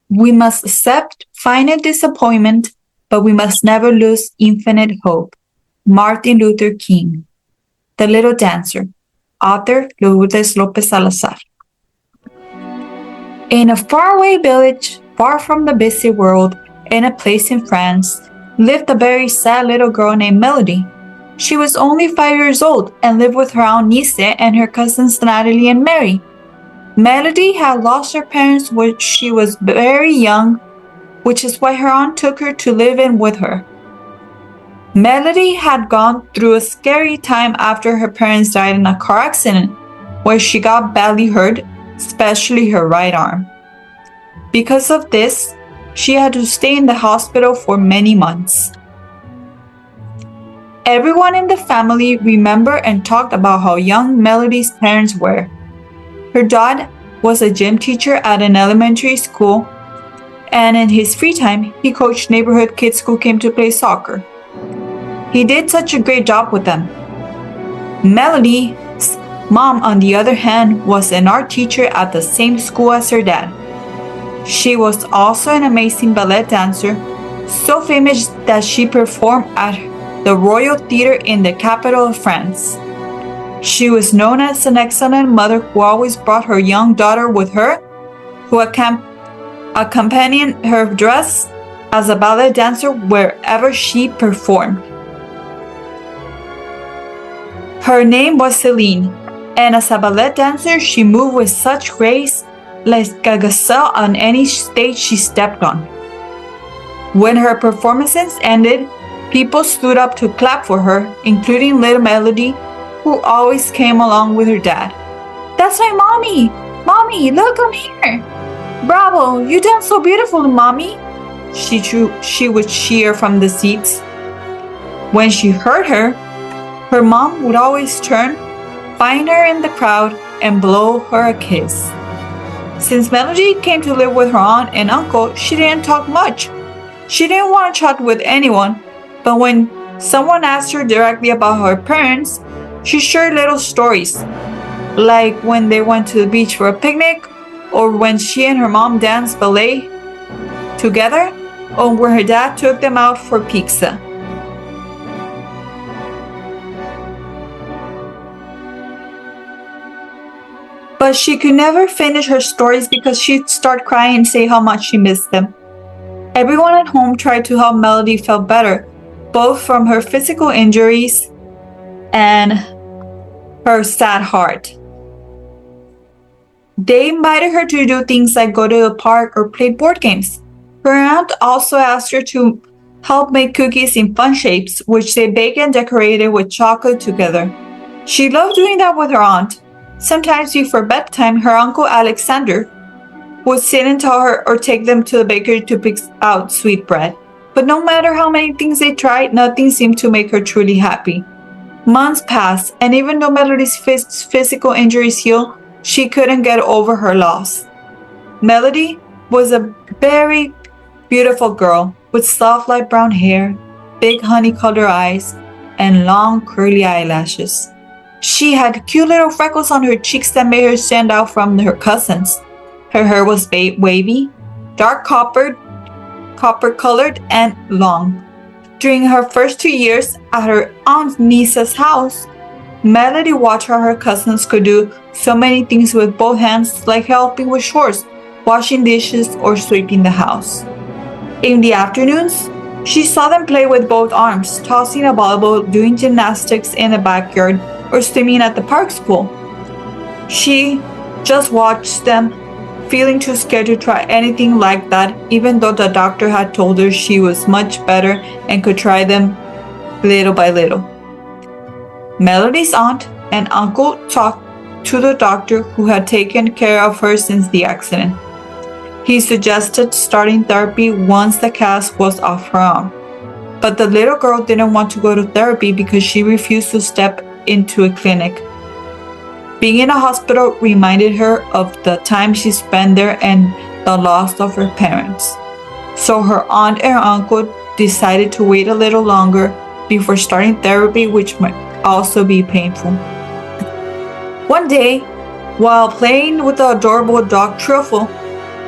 We must accept finite disappointment, but we must never lose infinite hope. Martin Luther King. The Little Dancer. Author Lourdes Lopez Salazar. In a faraway village, far from the busy world, in a place in France, lived a very sad little girl named Melody. She was only 5 years old and lived with her aunt Nice and her cousins Natalie and Mary. Melody had lost her parents when she was very young, which is why her aunt took her to live in with her. Melody had gone through a scary time after her parents died in a car accident, where she got badly hurt, especially her right arm. Because of this, she had to stay in the hospital for many months. Everyone in the family remembered and talked about how young Melody's parents were. Her dad was a gym teacher at an elementary school, and in his free time, he coached neighborhood kids who came to play soccer. He did such a great job with them. Melody's mom, on the other hand, was an art teacher at the same school as her dad. She was also an amazing ballet dancer, so famous that she performed at the Royal Theatre in the capital of France. She was known as an excellent mother who always brought her young daughter with her, who accompanied her dress as a ballet dancer wherever she performed. Her name was Celine, and as a ballet dancer, she moved with such grace like a gazelle on any stage she stepped on. When her performances ended, people stood up to clap for her, including little Melody, who always came along with her dad. "That's my mommy! Mommy, look, I'm here! Bravo, you dance so beautifully, Mommy!" She would cheer from the seats. When she heard her, her mom would always turn, find her in the crowd, and blow her a kiss. Since Melody came to live with her aunt and uncle, she didn't talk much. She didn't want to chat with anyone, but when someone asked her directly about her parents, she shared little stories, like when they went to the beach for a picnic, or when she and her mom danced ballet together, or when her dad took them out for pizza. But she could never finish her stories because she'd start crying and say how much she missed them. Everyone at home tried to help Melody feel better, both from her physical injuries and her sad heart. They invited her to do things like go to the park or play board games. Her aunt also asked her to help make cookies in fun shapes, which they baked and decorated with chocolate together. She loved doing that with her aunt. Sometimes before bedtime, her uncle Alexander would sit and tell her or take them to the bakery to pick out sweet bread. But no matter how many things they tried, nothing seemed to make her truly happy. Months passed, and even though Melody's physical injuries healed, she couldn't get over her loss. Melody was a very beautiful girl with soft light brown hair, big honey-colored eyes, and long curly eyelashes. She had cute little freckles on her cheeks that made her stand out from her cousins. Her hair was wavy, dark copper-colored, and long. During her first 2 years at her aunt Nisa's house, Melody watched how her cousins could do so many things with both hands, like helping with chores, washing dishes, or sweeping the house. In the afternoons, she saw them play with both arms, tossing a volleyball, doing gymnastics in the backyard, or swimming at the park's pool. She just watched them, feeling too scared to try anything like that, even though the doctor had told her she was much better and could try them little by little. Melody's aunt and uncle talked to the doctor who had taken care of her since the accident. He suggested starting therapy once the cast was off her arm. But the little girl didn't want to go to therapy because she refused to step into a clinic. Being in a hospital reminded her of the time she spent there and the loss of her parents. So her aunt and uncle decided to wait a little longer before starting therapy, which might also be painful. One day, while playing with the adorable dog Truffle,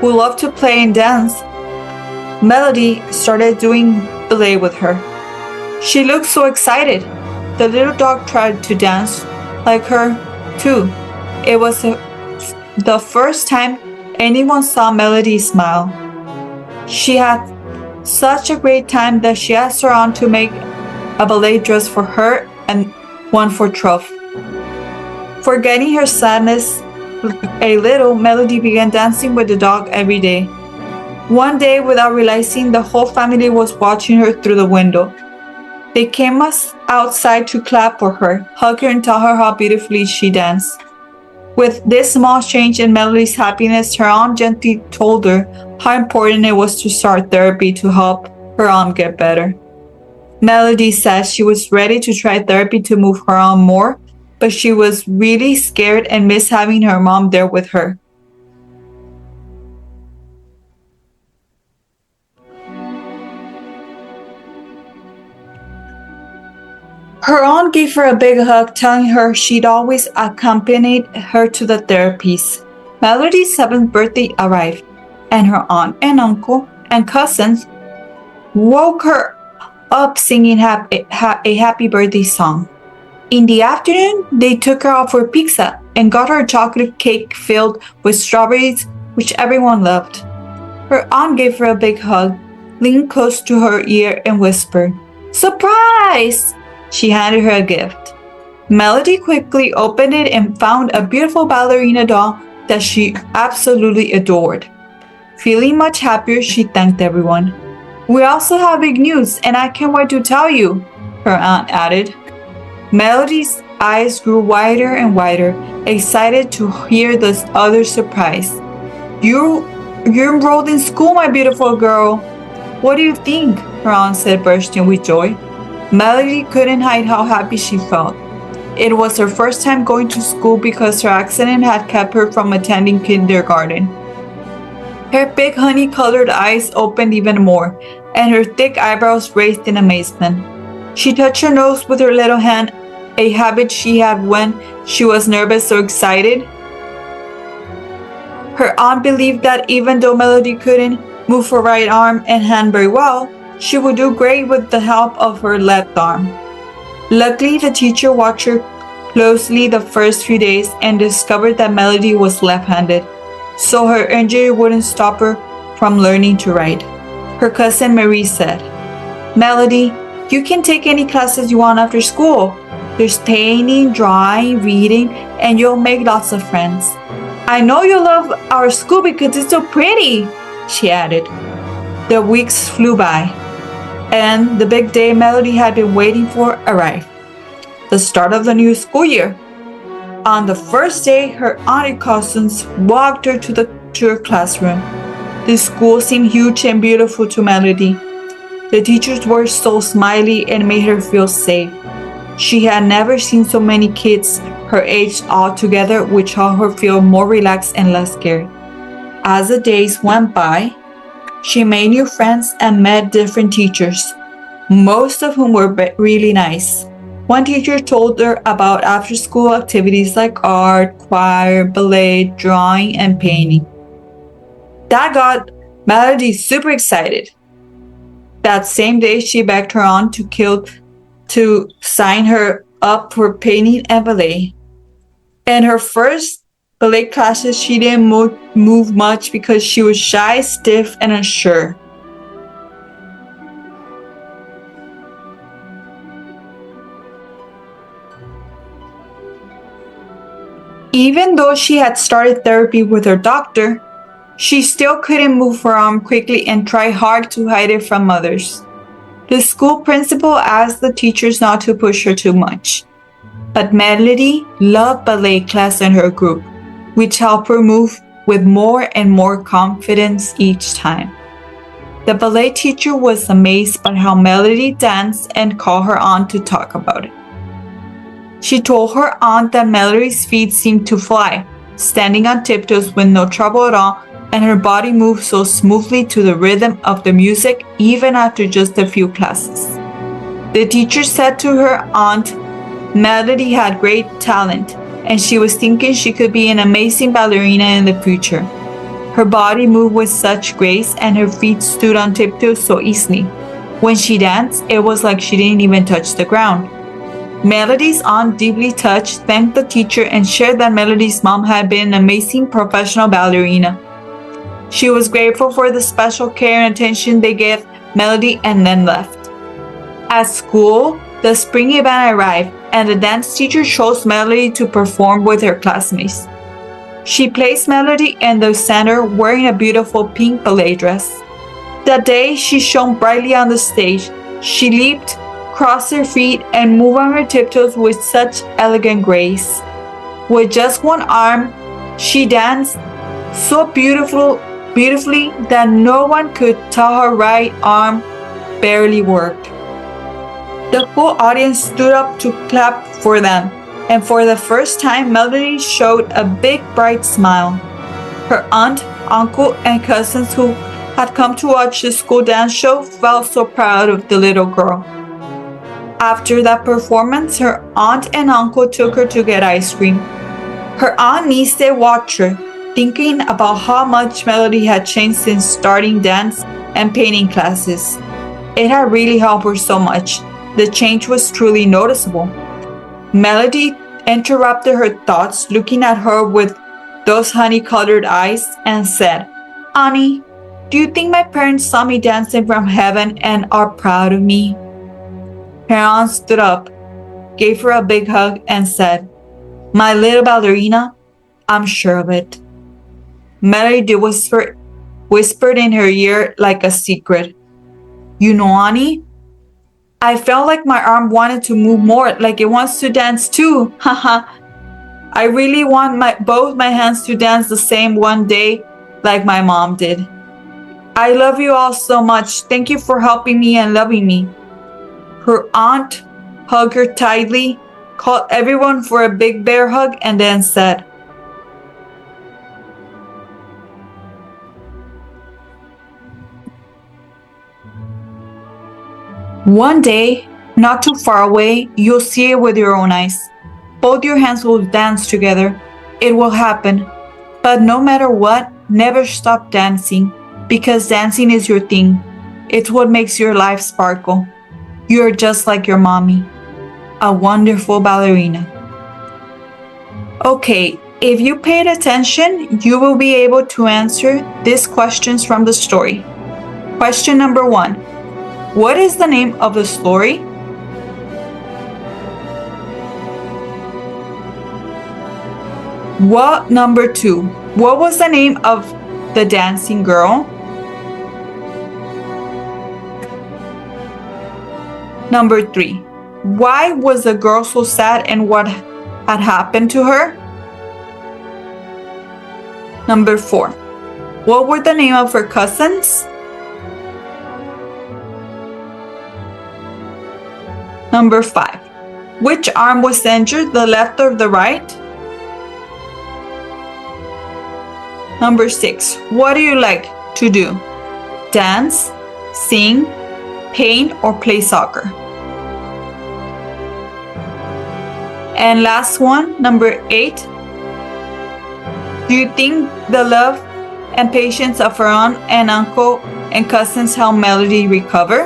who loved to play and dance, Melody started doing ballet with her. She looked so excited. The little dog tried to dance like her, too. It was the first time anyone saw Melody smile. She had such a great time that she asked her aunt to make a ballet dress for her and one for Truff. Forgetting her sadness a little, Melody began dancing with the dog every day. One day, without realizing, the whole family was watching her through the window. They came outside to clap for her, hug her, and tell her how beautifully she danced. With this small change in Melody's happiness, her aunt gently told her how important it was to start therapy to help her arm get better. Melody said she was ready to try therapy to move her arm more, but she was really scared and missed having her mom there with her. Her aunt gave her a big hug, telling her she'd always accompanied her to the therapies. Melody's 7th birthday arrived, and her aunt and uncle and cousins woke her up singing a happy birthday song. In the afternoon, they took her out for pizza and got her a chocolate cake filled with strawberries, which everyone loved. Her aunt gave her a big hug, leaned close to her ear, and whispered, "Surprise!" She handed her a gift. Melody quickly opened it and found a beautiful ballerina doll that she absolutely adored. Feeling much happier, she thanked everyone. "We also have big news, and I can't wait to tell you," her aunt added. Melody's eyes grew wider and wider, excited to hear this other surprise. You're enrolled in school, my beautiful girl. What do you think?" her aunt said, bursting with joy. Melody couldn't hide how happy she felt. It was her first time going to school because her accident had kept her from attending kindergarten. Her big honey-colored eyes opened even more, and her thick eyebrows raised in amazement. She touched her nose with her little hand, a habit she had when she was nervous or excited. Her aunt believed that even though Melody couldn't move her right arm and hand very well, she would do great with the help of her left arm. Luckily, the teacher watched her closely the first few days and discovered that Melody was left-handed, so her injury wouldn't stop her from learning to write. Her cousin Marie said, "Melody, you can take any classes you want after school. There's painting, drawing, reading, and you'll make lots of friends. I know you'll love our school because it's so pretty," she added. The weeks flew by, and the big day Melody had been waiting for arrived, the start of the new school year. On the first day, her aunt and cousins walked her to her classroom. The school seemed huge and beautiful to Melody. The teachers were so smiley and made her feel safe. She had never seen so many kids her age all together, which helped her feel more relaxed and less scared. As the days went by, she made new friends and met different teachers, most of whom were really nice. One teacher told her about after-school activities like art, choir, ballet, drawing, and painting. That got Melody super excited. That same day, she begged her aunt to sign her up for painting and ballet. In her first ballet classes, she didn't move much because she was shy, stiff, and unsure. Even though she had started therapy with her doctor, she still couldn't move her arm quickly and tried hard to hide it from others. The school principal asked the teachers not to push her too much. But Melody loved ballet class and her group, which helped her move with more and more confidence each time. The ballet teacher was amazed by how Melody danced and called her aunt to talk about it. She told her aunt that Melody's feet seemed to fly, standing on tiptoes with no trouble at all, and her body moved so smoothly to the rhythm of the music even after just a few classes. The teacher said to her aunt, Melody had great talent, and she was thinking she could be an amazing ballerina in the future. Her body moved with such grace and her feet stood on tiptoes so easily. When she danced, it was like she didn't even touch the ground. Melody's aunt, deeply touched, thanked the teacher and shared that Melody's mom had been an amazing professional ballerina. She was grateful for the special care and attention they gave Melody and then left. At school, the spring event arrived and the dance teacher chose Melody to perform with her classmates. She placed Melody in the center wearing a beautiful pink ballet dress. That day, she shone brightly on the stage. She leaped, crossed her feet, and moved on her tiptoes with such elegant grace. With just one arm, she danced so beautifully that no one could tell her right arm barely worked. The whole audience stood up to clap for them, and for the first time, Melody showed a big, bright smile. Her aunt, uncle, and cousins who had come to watch the school dance show felt so proud of the little girl. After that performance, her aunt and uncle took her to get ice cream. Her aunt Nise watched her, thinking about how much Melody had changed since starting dance and painting classes. It had really helped her so much. The change was truly noticeable. Melody interrupted her thoughts, looking at her with those honey-colored eyes, and said, "Annie, do you think my parents saw me dancing from heaven and are proud of me?" Her aunt stood up, gave her a big hug, and said, "My little ballerina, I'm sure of it." Melody whispered in her ear like a secret, "You know, Annie, I felt like my arm wanted to move more, like it wants to dance too. Haha. I really want both my hands to dance the same one day like my mom did. I love you all so much. Thank you for helping me and loving me." Her aunt hugged her tightly, called everyone for a big bear hug, and then said, "One day, not too far away, you'll see it with your own eyes. Both your hands will dance together. It will happen. But no matter what, never stop dancing, because dancing is your thing. It's what makes your life sparkle. You're just like your mommy, a wonderful ballerina." Okay, if you paid attention, you will be able to answer these questions from the story. Question number 1. What is the name of the story? Number 2. What was the name of the dancing girl? Number 3. Why was the girl so sad and what had happened to her? Number 4. What were the name of her cousins? Number 5. Which arm was injured, the left or the right? Number 6. What do you like to do? Dance, sing, paint, or play soccer? And last one, number 8. Do you think the love and patience of her aunt and uncle and cousins helped Melody recover?